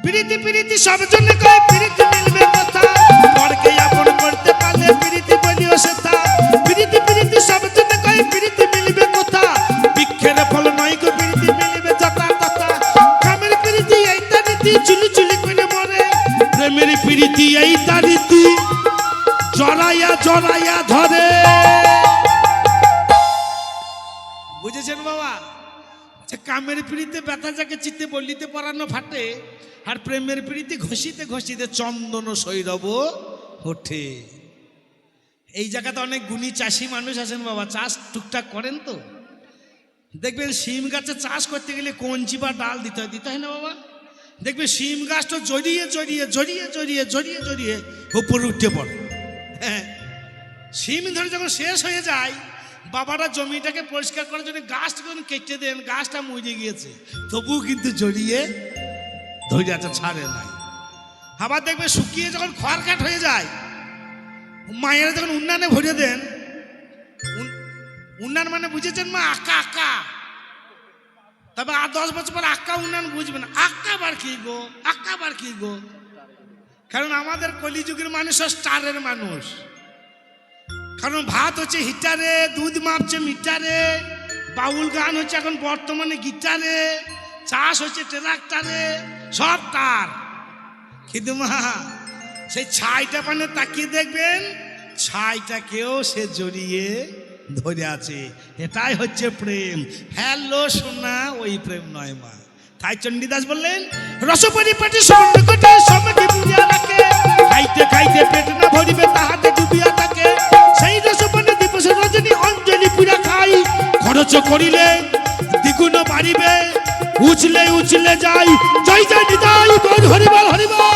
প্রীতি প্রীতি সব জন্য কয় প্রীতি মিলবে কথা, পরকে আপন করতে পারলে প্রীতি বলিও সেটা। প্রীতি প্রীতি সব জন্য কয় প্রীতি মিলবে কথা, বৃক্ষের ফল নয় গো প্রীতি মিলবে যথা তথা। কামের প্রীতি এইটা রীতি, চুলি চুলি করে মরে, প্রেমের প্রীতি এইটা রীতি, জড়াইয়া জড়াইয়া ধরে। বুঝেছেন বাবা? কামের পিড়িতে ব্যথা যাকে চিত্তে বললিতে পরানো ফাটে, আর প্রেমের পিড়িতে ঘষিতে ঘষিতে চন্দন সৈরব ওঠে। এই জায়গাতে অনেক গুণী চাষি মানুষ আছেন বাবা, চাষ টুকটাক করেন তো। দেখবেন শিম গাছে চাষ করতে গেলে কঞ্চি বা ডাল দিতে হয় না বাবা? দেখবে শিম গাছটা জড়িয়ে জড়িয়ে জড়িয়ে জড়িয়ে জড়িয়ে জড়িয়ে উপরে উঠে পড়ে। হ্যাঁ, শিম ধরে যখন শেষ হয়ে যায়, বাবারা জমিটাকে পরিষ্কার করার জন্য গাছটা কেটে দেন, গাছটা মরে গিয়েছে, তবুও কিন্তু জড়িয়ে ধরে আছে, ছাড়ে নাই। আবার দেখবে শুকিয়ে যখন খড়কাট হয়ে যায়, মায়েরা যখন উন্নয়নে ভরে দেন, উন্নয়ন মানে বুঝেছেন মা? আঁকা আঁকা। তবে আর 10 বছর পর আঁকা উন্নয়ন বুঝবেন, আঁকা বার কি গো, আঁকা বার কি গো। কারণ আমাদের কলিযুগের মানুষ স্টারের মানুষ। কারণ ভাত হচ্ছে হিটারে, দুধ মাপছে মিটারে, বাউল গান হচ্ছে এখন বর্তমানে গিটারে, চাষ হচ্ছে ট্রাক্টরে, সব তার। কিন্তু মা সেই ছাইটা পানে তাকিয়ে দেখবেন, ছাইটাকেও সে জড়িয়ে ধরে আছে। এটাই হচ্ছে প্রেম। হ্যালো সোনা, ওই প্রেম নয় মা। তাই চণ্ডীদাস বললেন, রসপরি পেটে সন্ধ্যে সমাকে বুঝিয়া রাখে, খাইতে খাইতে পেট না ভরিবে তাহাতে ডুবিয়া থাকে। সেই রসপানে দিবস রজনী অঞ্জলি পুরা খাই, খরচ করিলে দ্বিগুণ বাড়িবে, উছলে উছলে যাই জয় জয় নিতাই গৌর হরিবল হরিবল।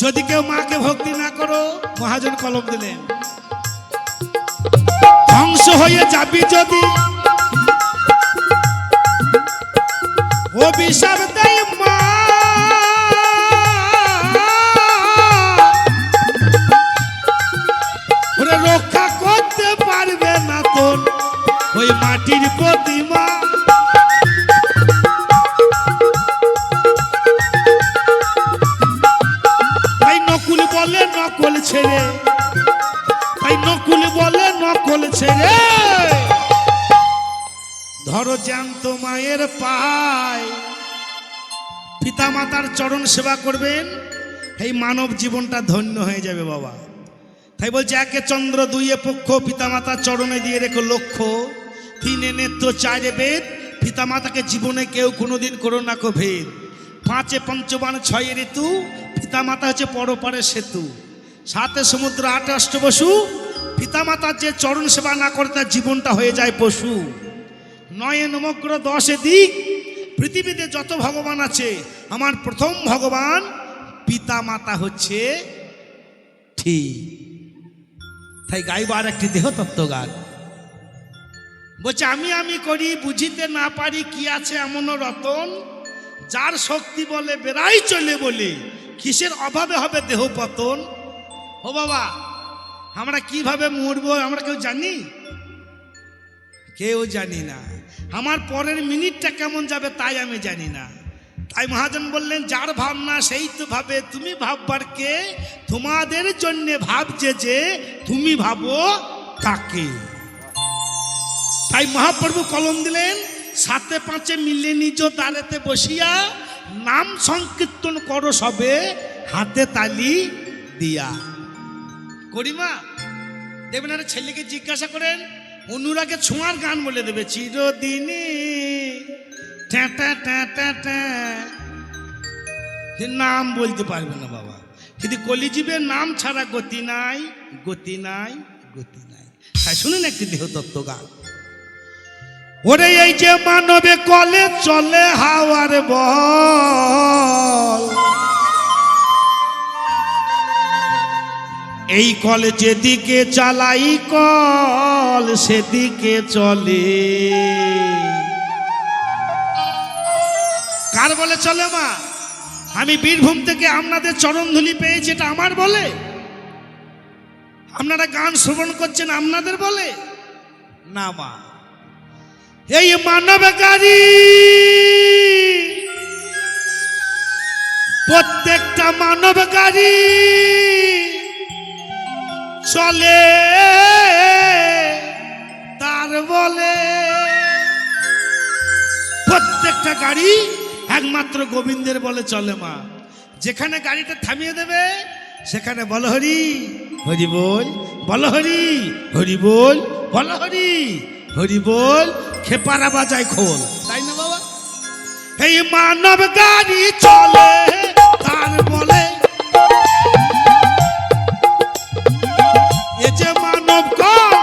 যদি কেউ মাকে ভক্তি না করো, মহাজন কলম দিলেন, ধ্বংস হয়ে যাবি যদি অভিশাপ দেয় মা। ওরে রক্ষা করতে পারবে না তোর ওই মাটির প্রতিমা। নকল ছেড়ে, তাই নকুল বলে নকল ছেড়ে, ধরো জ্যান্ত মায়ের পায়, পিতা মাতার চরণ সেবা করবেন, এই মানব জীবনটা ধন্য হয়ে যাবে বাবা। তাই বলছে, একে চন্দ্র দুইয়ে পক্ষ, পিতা মাতার চরণে দিয়ে রেখো লক্ষ্য, 3 নেত্র 4 বেদ, পিতা মাতাকে জীবনে কেউ কোনোদিন করো না কো ভেদ। 5 পঞ্চবান 6 ঋতু, পিতা মাতা হচ্ছে পরপারের সেতু। 7 সমুদ্র 8 অষ্টবসু, পিতা মাতার যে চরণ সেবা না করে তার জীবনটা হয়ে যায় পশু। 9 নবগ্রহ 10 দিক, পৃথিবীতে যত ভগবান আছে আমার প্রথম ভগবান পিতা মাতা হচ্ছে ঠিক। তাই গাইবার একটি দেহতত্ত্ব গান বলছে, আমি আমি করি বুঝিতে না পারি কি আছে এমন রতন, যার শক্তি বলে বেড়াই চলে বলে কিসের অভাবে হবে দেহ পতন। ও বাবা, আমরা কিভাবে মরবো আমরা কেউ জানি? কেউ জানি না। আমার পরের মিনিটটা কেমন যাবে তাই আমি জানি না। তাই মহাজন বললেন, যার ভাবনা সেই তো ভাবে, তুমি ভাববার কে? তোমাদের জন্য ভাবছে যে, তুমি ভাবো তাকে। তাই মহাপ্রভু কলম দিলেন, 7 5 মিলে নিজ দ্বারেতে বসিয়া, নাম সংকীর্তন করো সবে হাতে তালি দিয়া। করিমা দেখবেন, আরে ছেলেকে জিজ্ঞাসা করেন, অনুরাগে ছোঁয়ার গান বলে দেবে, চিরদিনে নাম বলতে পারবে না বাবা। কিন্তু কলিজীবের নাম ছাড়া গতি নাই, গতি নাই, গতি নাই। তাই শুনুন একটি দেহতত্ত্ব গান। ওরে এই যে মানবে কলে চলে হাওয়ার বল, এই কল যেদিকে চালাই কল সেদিকে চলে। কার বলে চলে মা? আমি বীরভূম থেকে আপনাদের চরণধুলি পেয়েছি, এটা আমার বলে? আপনারা গান শ্রবণ করছেন আপনাদের বলে? না মা, এই মানবগাড়ি প্রত্যেকটা মানবগাড়ি চলে তার বলে। প্রত্যেকটা গাড়ি একমাত্র গোবিন্দের বলে চলে মা। যেখানে গাড়িটা থামিয়ে দেবে সেখানে বল হরি হরি বল, বল হরি হরি বল, বল হরি হরি বল, খেপারা বাজায় খোল, তাই না বাবা? এই মানব গাড়ি চলে তার বলে। এ যে মানব কল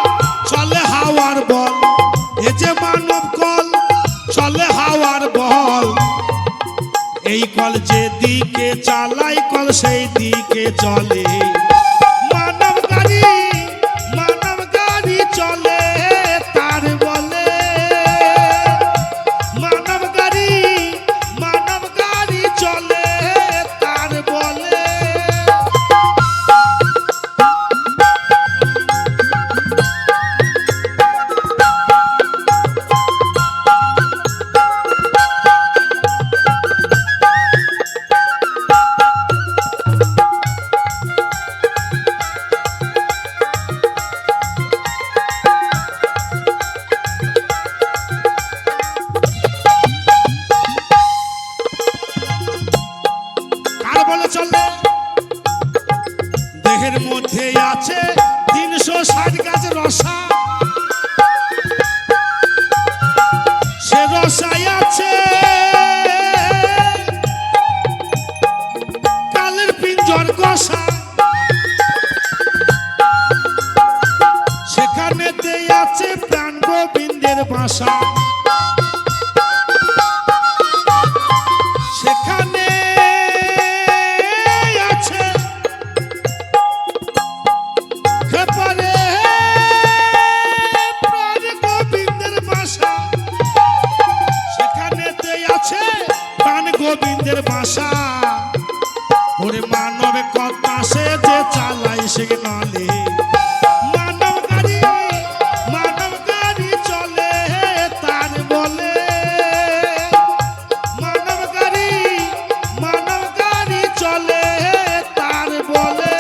চলে হাওয়ার বল, এ যে মানব কল চলে হাওয়ার বল। এই কল যেদিকে চালাই কল সেই দিকে চলে। মানব গাড়ি চলে তার বলে। মানব গাড়ি চলে তার বলে। দেহের মধ্যে আছে 360 গাছ রসা, সে রসায় আছে কালের পিঞ্জর কষা। সেখানেতে আছে প্রাণ গোবিন্দের বাসা। সেখানে গোবিন্দের বাসা। ওরে মানব কথা সে যে চালাই সিগনালে। মানব গাড়ি চলে তার বলে। মানব গাড়ি চলে তার বলে।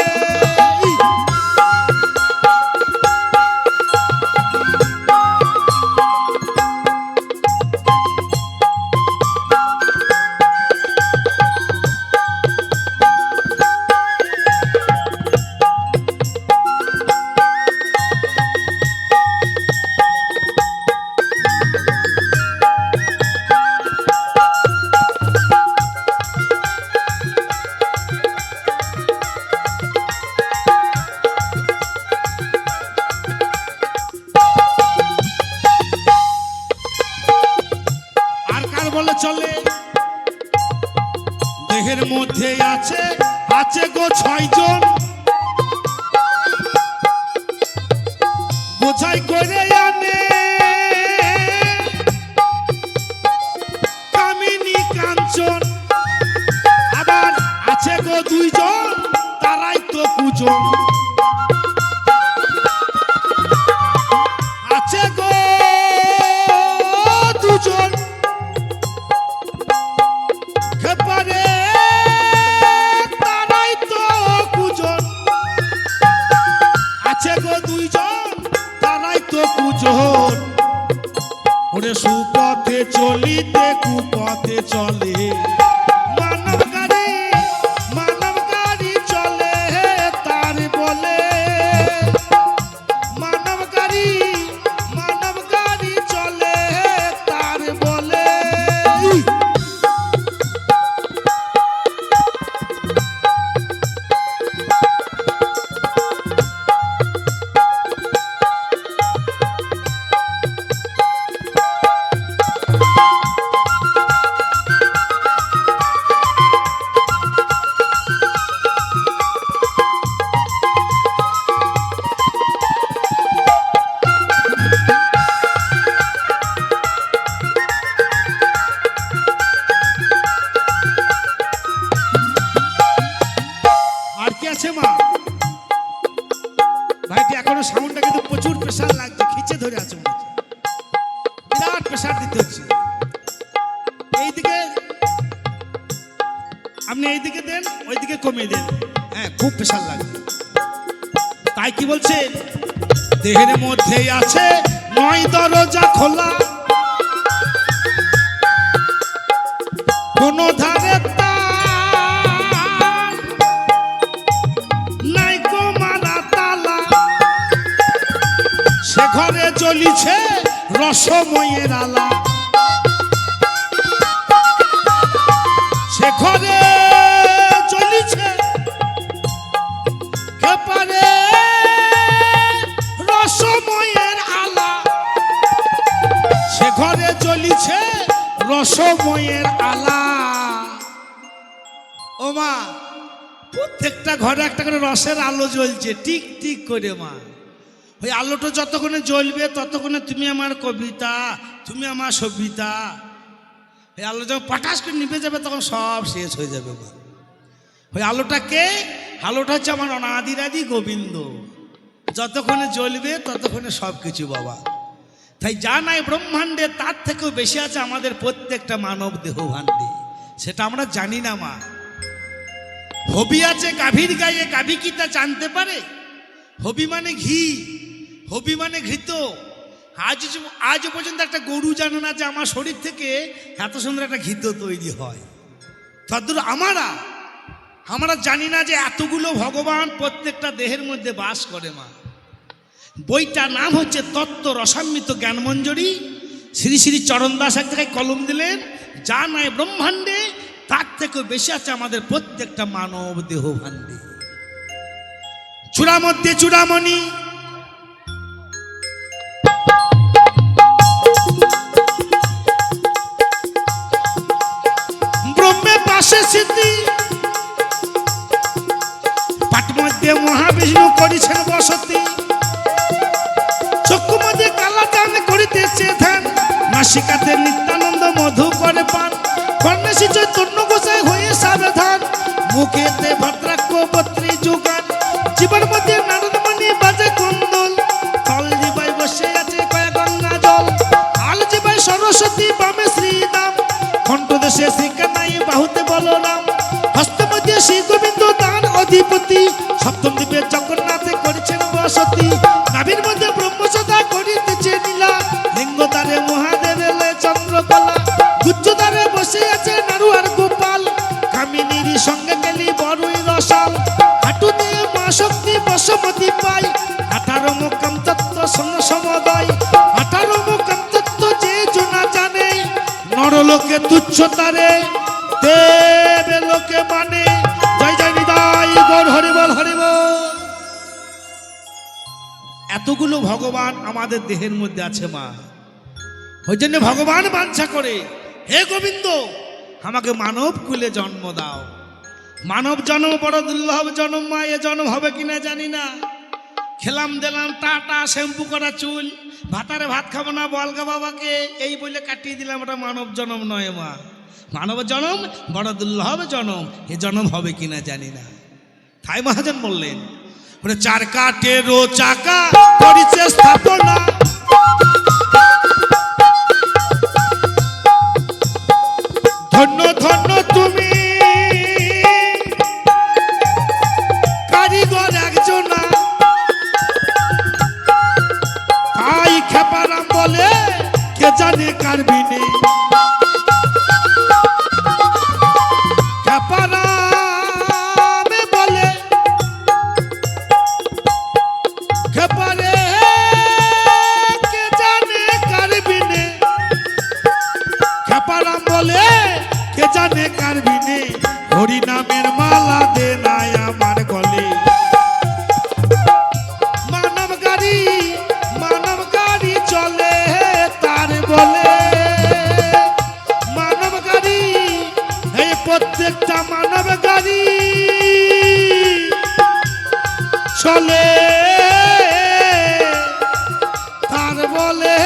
বলে চলে দেহের মধ্যে আছে গো 6 জন। বোঝাই করে আনে কামিনী কাঞ্চন। আবার আছে গো 2 জন, তারাই তো কুজন। আছে গো 2 জন তারাই তো কুজন। আছে গো 2 জন, তারাই তো কুজন। ওরে সুপথে চলিতে কুপথে চলে। মানব গাড়ি চলে তার বলে। এখনো সাউন্ডটা কিন্তু প্রচুর প্রেশার লাগছে, খিচে ধরে আছে মনে হচ্ছে, বিরাট প্রেশার দিতে হচ্ছে। এইদিকে আপনি এইদিকে দেন, ওইদিকে কমিয়ে দেন, হ্যাঁ খুব প্রেশার লাগবে। তাই কি বলছেন, দেহের মধ্যেই আছে 9 দরজা খোলা, কোন ধারে নাই কো মারা তালা, সে ঘরে জ্বলিছে রসময়ের আলা, সে ঘরে জ্বলিছে কেপারে রসময়ের আলা, সে ঘরে জ্বলিছে রসময়ের আলা। ও মা, প্রত্যেকটা ঘরে একটা করে রসের আলো জ্বলছে টিক টিক করে মা। ওই আলোটা যতক্ষণে জ্বলবে ততক্ষণে তুমি আমার কবিতা, তুমি আমার সভ্যতা। ওই আলো যখন পাটাস করে নিভে যাবে তখন সব শেষ হয়ে যাবে মা। ওই আলোটা কে? আলোটা হচ্ছে আমার অনাদিরাদি গোবিন্দ। যতক্ষণে জ্বলবে ততক্ষণে সব কিছু বাবা। তাই যা নাই ব্রহ্মাণ্ডে তার থেকেও বেশি আছে আমাদের প্রত্যেকটা মানব দেহ ভাণ্ডে, সেটা আমরা জানি না মা। হবি আছে গাভীর গায়ে, গাভী কি তা জানতে পারে? হবি মানে ঘি, হবি মানে ঘৃত। আজ পর্যন্ত একটা গরু জানে না যে আমার শরীর থেকে এত সুন্দর একটা ঘৃত তৈরি হয়। তদ্দূর আমরা জানি না যে এতগুলো ভগবান প্রত্যেকটা দেহের মধ্যে বাস করে মা। বইটার নাম হচ্ছে তত্ত্ব রসামৃত জ্ঞানমঞ্জরি। শ্রী শ্রী চরণ দাস এক জায়গায় কলম দিলেন, যা নাই ব্রহ্মাণ্ডে তার থেকেও বেশি আছে আমাদের প্রত্যেকটা মানব দেহ ভাণ্ডে। চূড়া মধ্যে চূড়ামণি, ব্রহ্মে পাশে সিদ্ধি, পাট মধ্যে মহাবিষ্ণু করেছেন বসতি, চক্ষু মধ্যে কালা চান করিতেছে ধ্যান, নাসিকাতে নিত্যানন্দ মধু করে পান, কর্ণেশী চৈতন্য গোসাই হয়ে সাবধান, মুখেতে ভদ্রাক্ষ বত্রী যুগান, জীবন মধ্যে নারদমণি বাজে কুন্দল, ফল জীবাই বসে আছে কয়া গঙ্গা জল, আল জীবাই সরস্বতী বামে শ্রীরাম, কণ্ঠদেশে শ্রীকানাই বাহুতে বলরাম, হস্ত মধ্যে শ্রী গোবিন্দ দান অধিপতি, সপ্তম দ্বীপে জগন্নাথে করেছেন বসতি, নাভির মধ্যে ব্রহ্মসদা করিতেছে নীলা, লিঙ্গদ্বারে মহাদেব এলে চন্দ্রকলা, গুজ্জদ্বারে বসে আছে নারু আর গোপাল, কামিনীর সঙ্গে গেলি বড়ই রসাল, হাঁটু দিয়ে মা শক্তি বসমতি পাই, 18 মোকাম তত্ত্ব সমদয়, 18 মোকাম তত্ত্ব যে জনা জানে, নরলোকে তুচ্ছ তারে দেব লোকে মানে। জয় জয় নিতাই গৌর হরিবল হরিবল। এতগুলো ভগবান আমাদের দেহের মধ্যে আছে মা। ওই জন্য ভগবান বাঞ্ছা করে, হে গোবিন্দ আমাকে মানব কুলে জন্ম দাও। মানব জন্ম বড় দুর্লভ জন্ম মা, এ জন্ম হবে কিনা জানি না। খেলাম দিলাম টাটা শ্যাম্পু করা চুল, ভাতারে ভাত খাবো না বলগা বাবাকে, এই বলে কাটিয়ে দিলাম। ওটা মানব জন্ম নয় মা। মানব জন্ম বড় দুর্লভ জন্ম, এ জন্ম হবে কিনা জানি না। তাই মহাজন বললেন, ওরে চার কাঠেরও চাকা করিছে স্থাপনা, ধন্য ধন্য তুমি কারিগর একজনা, তাই খেপারাম বলে কে জানে কার বিনে, খেপারামে বলে খেপারে কে জানে কার বিনে, খেপারাম বলে কে জানে কার বিনে, হরি নামের মালা দে নাই আমার গলে, মানব গাড়ি চলে তার বলে, মানব গাড়ি এই প্রত্যেকটা মানব গাড়ি চলে তার বলে।